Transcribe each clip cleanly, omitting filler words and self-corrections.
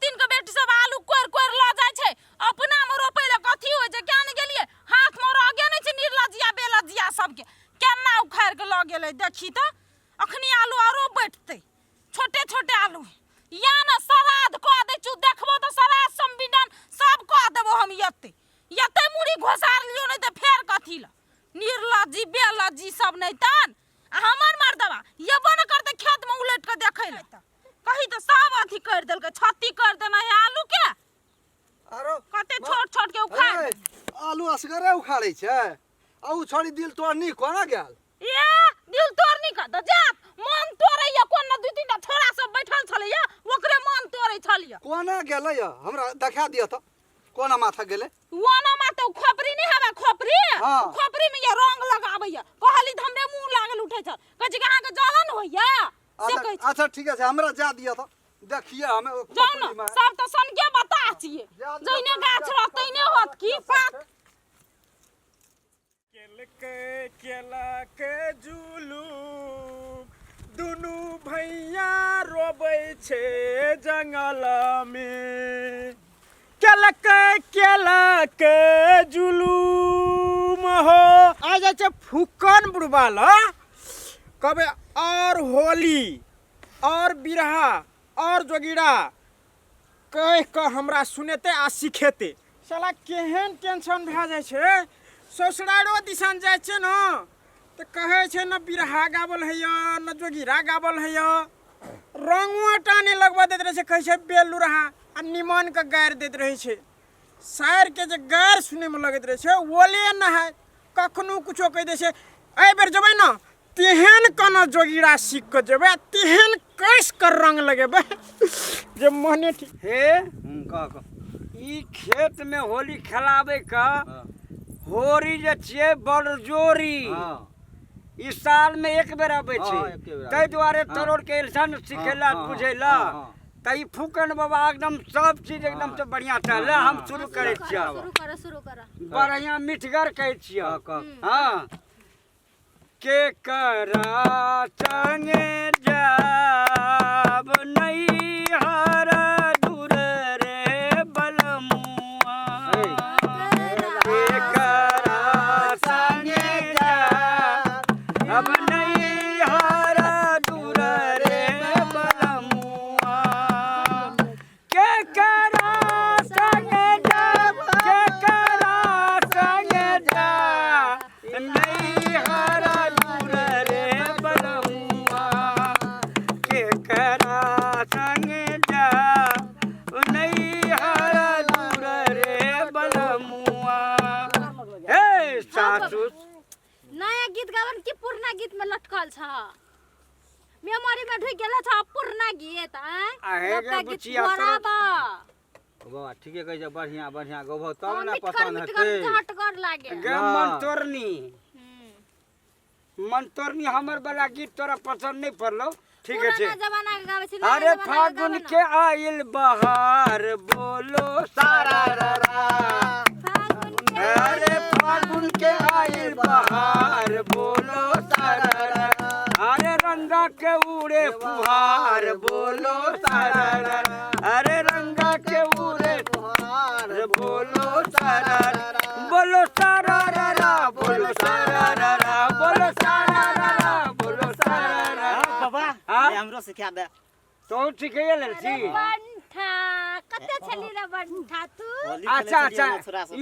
तीन के बेटी सब आलू कोर कोर ल जाय छै अपना में रोपै ल कथी होय छै क्या ने गेलिए हाथ में रह गे नै छै निर्लजिया बेलजिया सबके केना उखाड़ के ल गेलै देखी त अखनी आलू आरो बैठतै छोटे छोटे आलू या न सराध क दै छु देखबो त सराध संविधान सब क देबो हम यते मुड़ी घोसार लियो नै त फेर कथी ल निर्लजी बेलजी सब नै तन हमर मर्दवा येबो न करते खेत में उलट के देखै ले त कही तो सब अथी कर देलकै छत्ती कर देना है आलू के आरो कते छोट छोट के उखाड़ आलू असगरे उखाड़ै छै आ उ छोड़ी दिल तोड़नी कोना गेल ए दिल तोड़नी का त जात मन तोड़ै या कोन दू तीनटा छोरा सब बैठल छलै या ओकरे मन तोड़ै छलिया कोना गेलै हमरा देखा दिय त कोना माथा गेलै वाना मा त खोपरी नहीं हवे खोपरी हाँ। खोपरी में ये रंग लगाबै या कहली त हमरे मुंह लागल उठै छ कहै छै अहाँ के जलन होइया से कहै छै अच्छा ठीक है हमरा जा दिय त देखिए हमें जाउ न सब त सनके बता छिए जइने गाछ रहतै ने होत की पात केला के जुलूम दुनू भैया रोबै छै जंगल में केला के जुलूम हो आ जाइ छै फुकन बुढ़बा ल कबे और होली और बिरहा और जोगिरा कह के हमरा सुनेते आ सिखेते साला केहन टेंशन भए जाइ छै ससुरारो दिसन जाइ छै न त कहै छै न बिरहा गावल हैय न जोगिरा गावल हैय रंगो टाने लगवा दैत रहे छै कहै छै बेलू रहा आ निमन के गारि दैत रहे छै शायर के जे गारि सुने में लगैत रहे छै ओले न है कखनो कुछो कह दै छै एहि बेर जेबै न तेहन कना जोगिरा सीख के जेबै तेहन कैस कर रंग लगेबै जे मने हे कह ई खेत में होली खेलाबै का होरी जे छियै बड़जोरी ई साल में एक बेर आबै छै ताहि दुआरे तरोड़ के एलसन सिखेला बुझेला तई फूकन बाबा एकदम सब चीज एकदम से बढ़िया चल हम शुरू करे छियै शुरू कर बढ़िया मिठगर कहै छियै हां के करा संगे जाब नहीं हर दूर रे बलमुआ के करा संगे जाब अब नहीं हर दूर रे बलमुआ के करा संगे जाब के करा संगे जाब नहीं हर दूर रे बलमुआ के करा संगे जाब नहीं हर दूर रे बलमुआ हे सासु नया गीत गावन की पुरना गीत में लटकल छ मेमोरी में ढुक गेल छ पुरना गीत आहे गे बुचिया बाबा ठीके कहै छै बढ़िया बढ़िया गबो तब ना पसंद हेतै हटकर लागे गे मंतोरनी हमर वाला गीत तोरा पसंद नहीं पड़लो ठीक है पुराना जमाना के गावे छी अरे फागुन के आइल बहार बोलो सारा रा अरे फागुन के आइल बहार बोलो सारा रा अरे रंगा के उड़े फुहार बोलो सारा रा अरे रंगा के उड़े फुहार बोलो सारा रा बोलो सारा रा बोलो सारा रा बोलो सारा रा बोलो सारा रा बाबा हाँ? हमरो सिखा दे तो ठीक है ले छी बंठा कते छली रे बंठा तू अच्छा अच्छा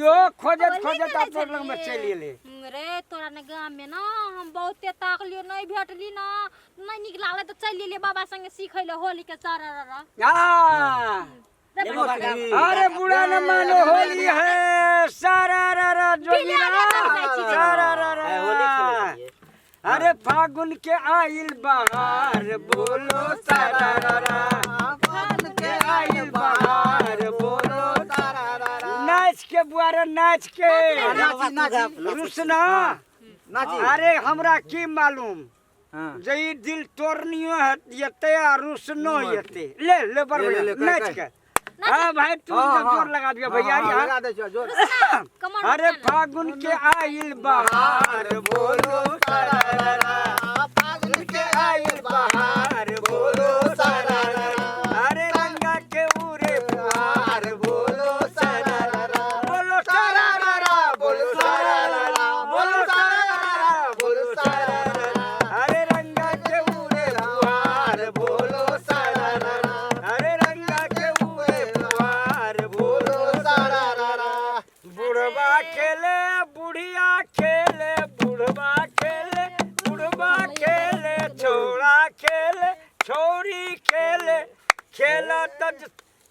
यो खोजत आप लोग में चली ले रे तोरा ने गांव में ना हम बहुते ताकलियो नहीं भेटली ना नहीं निक लागले तो चल ले बाबा संगे सीखै ले होली के सारा हां अरे बुढ़ा न मानो होली है सारा रा जोगिरा सारा रा होली खेले अरे फागुन के आइल बहार बोलो सारा रा फागुन के आइल बहार बोलो सारा रा नाच के बुआरे नाच के रुसना अरे हमरा की मालूम जई दिल तोड़नियो हेते आ रुसनो हेते ले बड़ नाच के हां भाई तू जोर लगा दिया भैया लगा दे जोर अरे फागुन के आइल बहार बोलो सारा रा फागुन के आइल बहार बोलो सारा रा अरे रंगा के उरे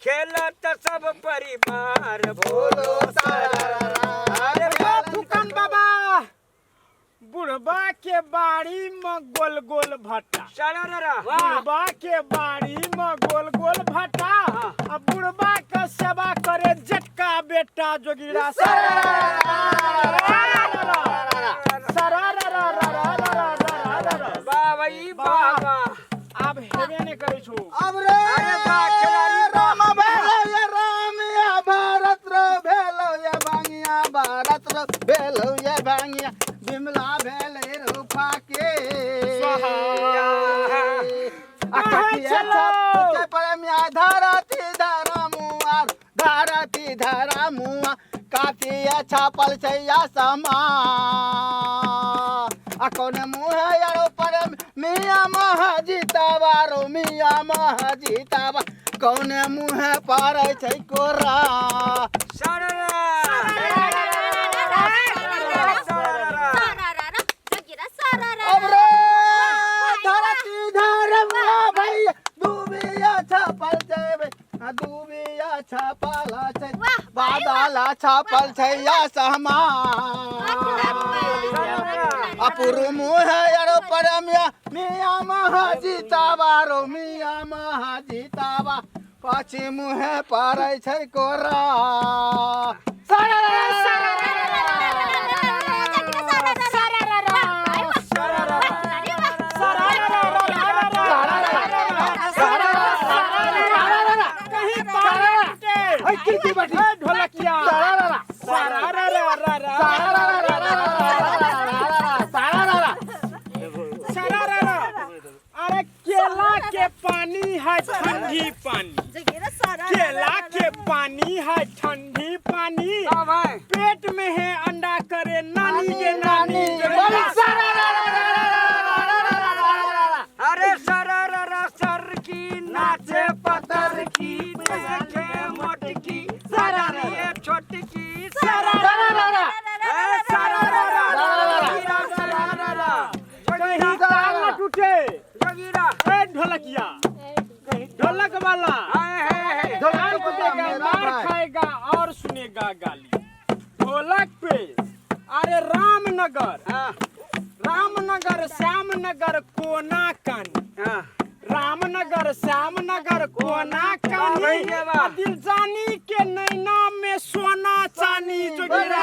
खेलत सब परिवार बोलो अरे फुकन बाबा बुढ़बा के बाड़ी में गोल गोल भट्टा बुढ़बा के बाड़ी में गोल गोल भट्टा अब बुढ़बा का सेवा करे जटका बेटा जोगिरा बाबा अब हेबे ने करै छु अब रे राम भेलो ये राम या भारत रे भेलो ये भांगिया भारत रे भेलो ये भांगिया बिमला भेले रूपा के अकटिया छत पर मिया धरती धरा मुआ कातिया छापल छैया समा कौन मुँह यारो पर मिया महाजीतावा रो मिया महाजीतावा कौन मुँह पार छै कोरा अब रे धरती धरमुआ भैया दुबिया छापल छै दुबिया छापल छै बादला छापल छैया सहमा अपुरु मुँह यारो पर मिया महाजीतावा रो मिया महाजीतावा पाछी मुँह पारै छै कोरा ढोलकिया अरे केला के पानी है ठंडी पानी केला के पानी है ठंडी पानी पेट में है अंडा करे नानी के नानी अरे सर की नाचे पतर की देखे मोटकी ये छोटकी ढोलकिया ढोलक वाला मार खाएगा और सुनेगा गाली ढोलक पे अरे रामनगर श्यामनगर कोना कानी रामनगर श्यामनगर कोना कानी दिल जानी के नैना में सोना चानी जोगिरा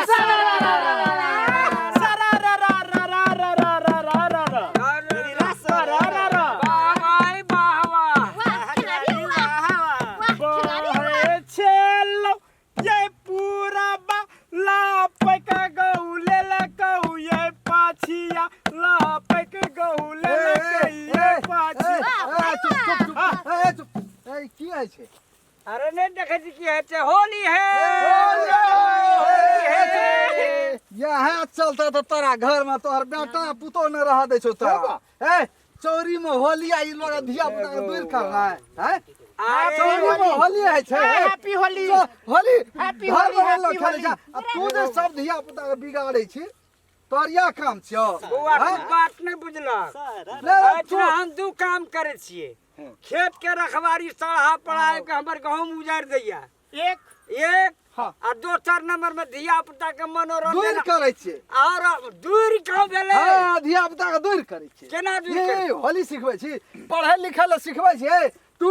अरे नहीं देखे की है होली है यहाँ चलता तो तोरा घर में तोहर बेटा पुतो न रह दे छो तोरा चोरी में होली आई लोग धिया पुता के दूर करना है चोरी में होली है छे हैप्पी होली होली हैप्पी घर होली में लोग खेले जा अब तू जे सब धिया पुता के बिगाड़े छी तोर या काम छियो बात नहीं बुझला हम दू काम करे छिए खेत के रखवारी सड़हा पढ़ाए के हमर गहूम उजाड़ दैया एक आ दोसर नंबर में धिया पुता के मनोरंजन दूर करे छी और दूर कहाँ भेले हां धिया पुता के दूर करे छी केना दूर करे होली सिखबै छी पढ़ै लिखै ल सिखबै छी तू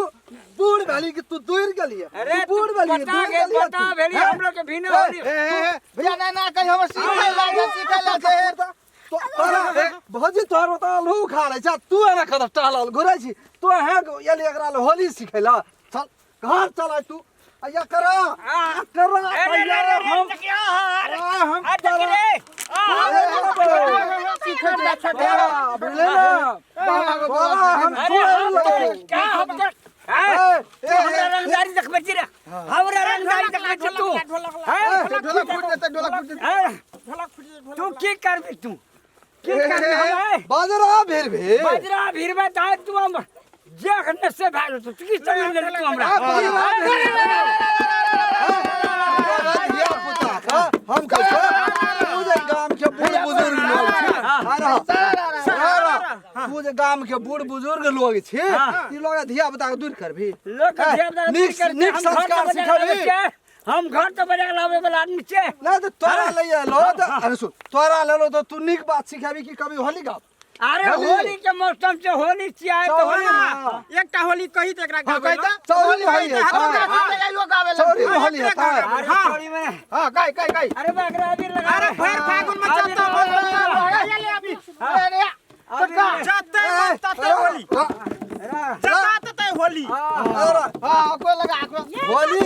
बूढ़ भेली कि तू दूर गेली अरे बूढ़ भेली पता भेली हम लोग के भिन्न होली भैया ना कहि हम सिखै लागे तोरा भौजी तोहर बता लू खा रे जा तू एना कद टहलल घुरै छी तू है एली एकरा होली सिखैला चल घर चल तू या करा हम रंगदारी देखबे छी रे हमरा रंगदारी देखबे छी तू ढोलक फुट तू की करबी तू की करबी बाजरा भीरबे ताय तू हम जेखने से भाग तू की समझ ले तू हमरा हम कहै पूजे गाम के बूढ़ बुजुर्ग लोग छी तू जे जे गाम के बूढ़ बुजुर्ग लोग छी ई लोग धिया पुता के दूर करबी लोग के ध्यान देना नीक नीक संस्कार सिखाबी हम घर तो बजा लावे वाला आदमी छे ना तो तोरा ले लो तो अरे सुन तोरा ले लो तो तू नीक बात सिखाबी कि कभी होली गाओ अरे होली के मौसम से होली छिया तो होली एकटा होली कही त एकरा गाबै ल चौरी होली है चौरी होली है अरे होली में हां गाय गाय गाय अरे बागरा भी लगा अरे भर फागुन में चलता ले अभी जाते मत होली जाते होली हां कोई लगा होली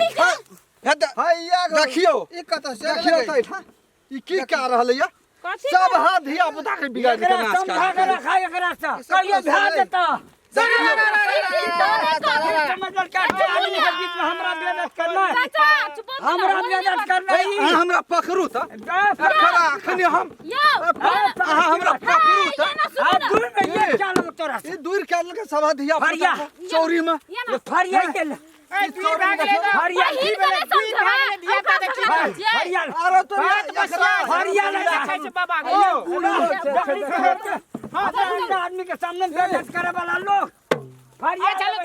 हैया देखियो ई कत से देखियो त ई की का रहले या सब हाथ धिया पुता के बिगाड़ के नाश समझा के रखा एकरा से कहियो भेज देता समझल का आदमी के बीच में हमरा बेइज्जत करना चाचा चुप हमरा बेइज्जत करना ही हमरा पकड़ू त खड़ा खनी हम हमरा पकड़ू त हाथ दूर में ये चालो तोरा ई दूर के के सब धिया पुता चौरी में फरिया के फरिया ही बने समझा दिया त देखी फरिया अरे तो फरिया ले जाय छै बाबा हां आदमी के सामने बेइज्जत करे वाला लोग फरिया चलो